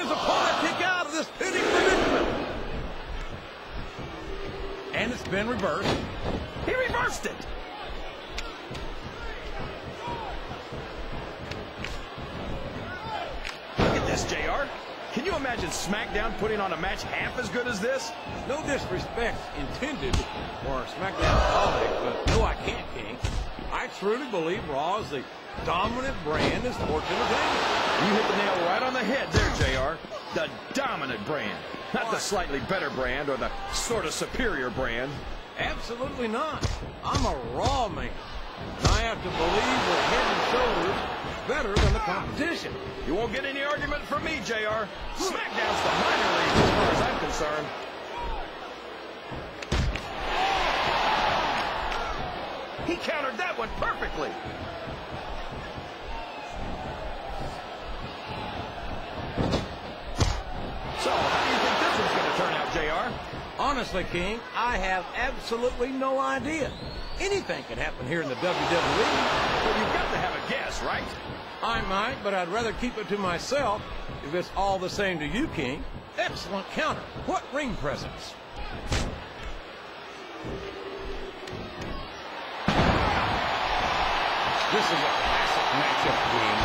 his opponent kick out of this pinning predicament. And it's been reversed. He reversed it. Look at this, JR. Can you imagine SmackDown putting on a match half as good as this? No disrespect intended for SmackDown colleagues, but no, I can't, King. I truly believe Raw is the dominant brand in sports entertainment. You hit the nail right on the head there, JR. The dominant brand. Not the slightly better brand or the sort of superior brand. Absolutely not. I'm a Raw man. And I have to believe we're head and shoulders better than the competition. You won't get any argument from me, JR. SmackDown's the minor league as far as I'm concerned. He countered that one perfectly. So, how do you think this one's going to turn out, JR? Honestly, King, I have absolutely no idea. Anything can happen here in the WWE. Well, you've got to have a guess, right? I might, but I'd rather keep it to myself if it's all the same to you, King. Excellent counter. What ring presence. This is a classic matchup, King.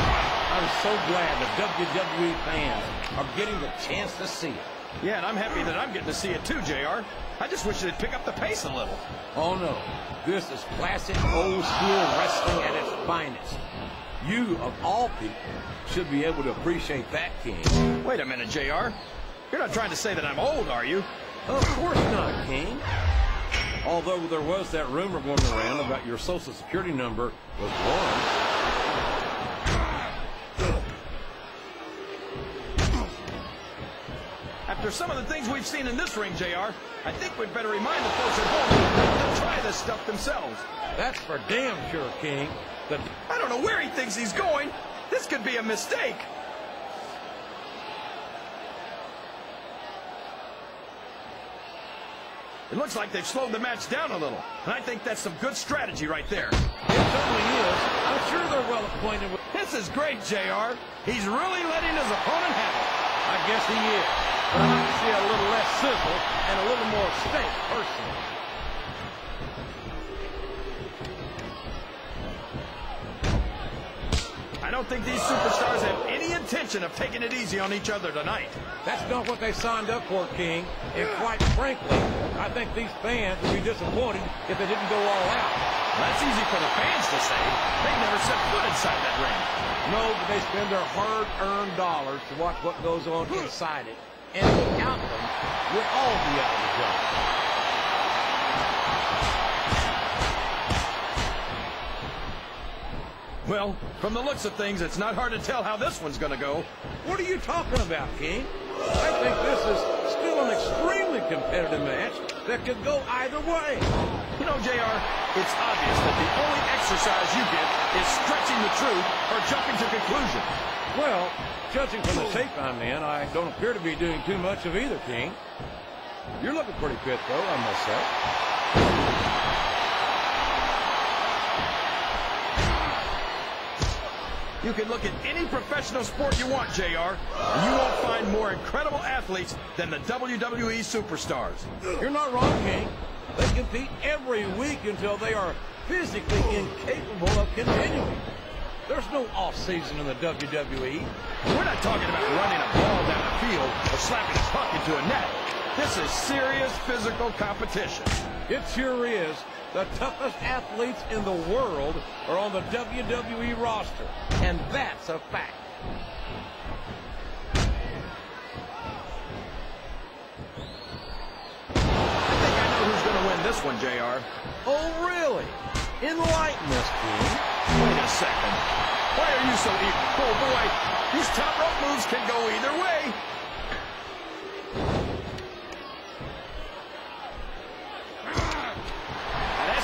I'm so glad the WWE fans are getting the chance to see it. Yeah, and I'm happy that I'm getting to see it too, JR. I just wish they'd pick up the pace a little. Oh, no. This is classic old-school wrestling at its finest. You, of all people, should be able to appreciate that, King. Wait a minute, JR. You're not trying to say that I'm old, are you? Of course not, King. Although there was that rumor going around about your Social Security number was 1. After some of the things we've seen in this ring, JR, I think we'd better remind the folks at home to try this stuff themselves. That's for damn sure, King. I don't know where he thinks he's going. This could be a mistake. It looks like they've slowed the match down a little, and I think that's some good strategy right there. It certainly is. I'm sure they're well acquainted with... This is great, JR. He's really letting his opponent have it. I guess he is. But I'd like to see a little less sizzle and a little more steak, personally. I don't think these superstars have any intention of taking it easy on each other tonight. That's not what they signed up for, King. And quite frankly, I think these fans would be disappointed if they didn't go all out. That's easy for the fans to say. They've never set foot inside that ring. No, but they spend their hard-earned dollars to watch what goes on inside it. And without them, we'll all be out of the job. Well, from the looks of things, it's not hard to tell how this one's going to go. What are you talking about, King? I think this is still an extremely competitive match that could go either way. You know, JR, it's obvious that the only exercise you get is stretching the truth or jumping to conclusions. Well, judging from the shape I'm in, I don't appear to be doing too much of either, King. You're looking pretty fit, though, I must say. You can look at any professional sport you want, JR, and you won't find more incredible athletes than the WWE superstars. You're not wrong, King. They compete every week until they are physically incapable of continuing. There's no off-season in the WWE. We're not talking about running a ball down the field or slapping a puck into a net. This is serious physical competition. It sure is. The toughest athletes in the world are on the WWE roster, and that's a fact. I think I know who's going to win this one, JR. Oh, really? Enlighten us, King. Wait a second. Why are you so eager? Oh, boy, these top rope moves can go either way.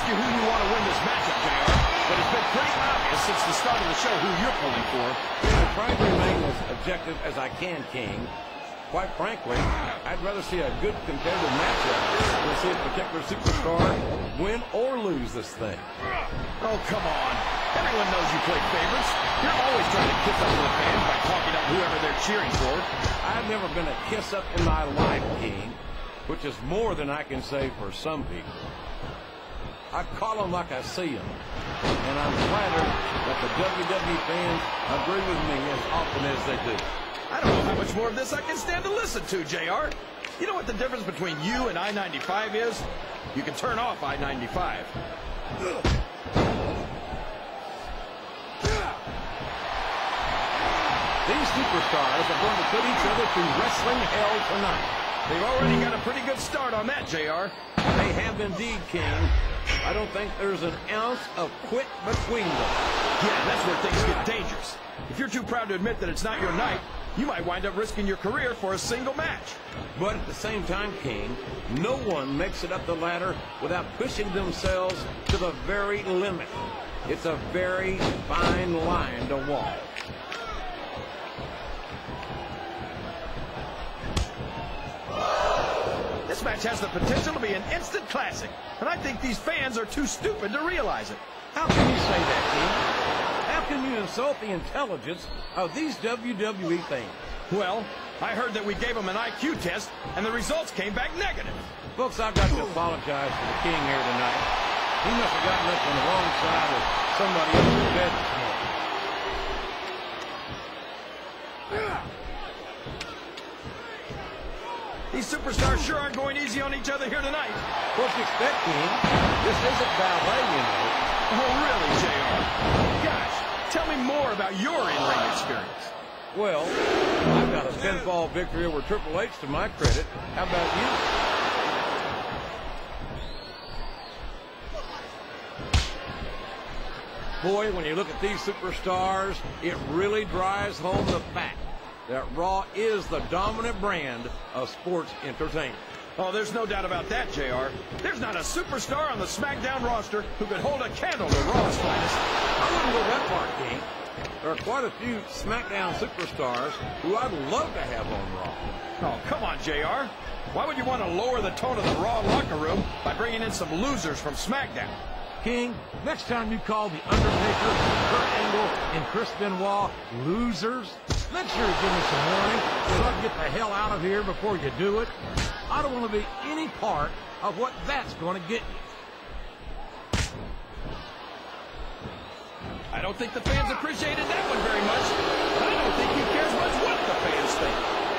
Who you want to win this matchup, JR, but it's been pretty obvious since the start of the show who you're pulling for. I try to remain as objective as I can, King. Quite frankly, I'd rather see a good competitive matchup than see a particular superstar win or lose this thing. Oh, come on. Everyone knows you play favorites. You're always trying to kiss up to the fans by talking up whoever they're cheering for. I've never been a kiss-up in my life, King, which is more than I can say for some people. I call them like I see them, and I'm flattered that the WWE fans agree with me as often as they do. I don't know how much more of this I can stand to listen to, JR. You know what the difference between you and I-95 is? You can turn off I-95. These superstars are going to put each other through wrestling hell tonight. They've already got a pretty good start on that, JR. They have indeed, King. I don't think there's an ounce of quit between them. Yeah, that's where things get dangerous. If you're too proud to admit that it's not your night, you might wind up risking your career for a single match. But at the same time, King, no one makes it up the ladder without pushing themselves to the very limit. It's a very fine line to walk. This match has the potential to be an instant classic, and I think these fans are too stupid to realize it. How can you say that, King? How can you insult the intelligence of these WWE fans? Well, I heard that we gave them an IQ test, and the results came back negative. Folks, I've got to apologize for the King here tonight. He must have gotten up on the wrong side of somebody else's bed this morning. These superstars sure aren't going easy on each other here tonight. What's you expect, King? This isn't ballet, you know. Oh, really, JR? Gosh, tell me more about your in-ring experience. Well, I've got a pinfall victory over Triple H to my credit. How about you? Boy, when you look at these superstars, it really drives home the fact that Raw is the dominant brand of sports entertainment. Oh, there's no doubt about that, JR. There's not a superstar on the SmackDown roster who could hold a candle to Raw's finest. I wouldn't go that far, King. There are quite a few SmackDown superstars who I'd love to have on Raw. Oh, come on, JR. Why would you want to lower the tone of the Raw locker room by bringing in some losers from SmackDown? King, next time you call The Undertaker, Kurt Angle, and Chris Benoit losers, make sure you give me some warning so I can get the hell out of here before you do it. I don't want to be any part of what that's going to get you. I don't think the fans appreciated that one very much. I don't think he cares much what the fans think.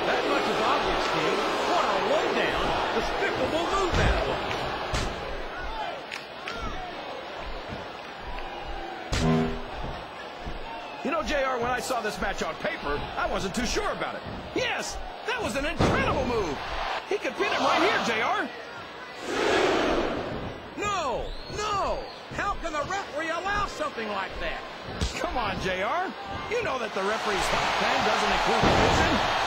That much is obvious, King. What a low-down, despicable move that was. You know, JR, when I saw this match on paper, I wasn't too sure about it. Yes, that was an incredible move. He could pin him right here, JR. No, no. How can the referee allow something like that? Come on, JR. You know that the referee's time doesn't include the vision.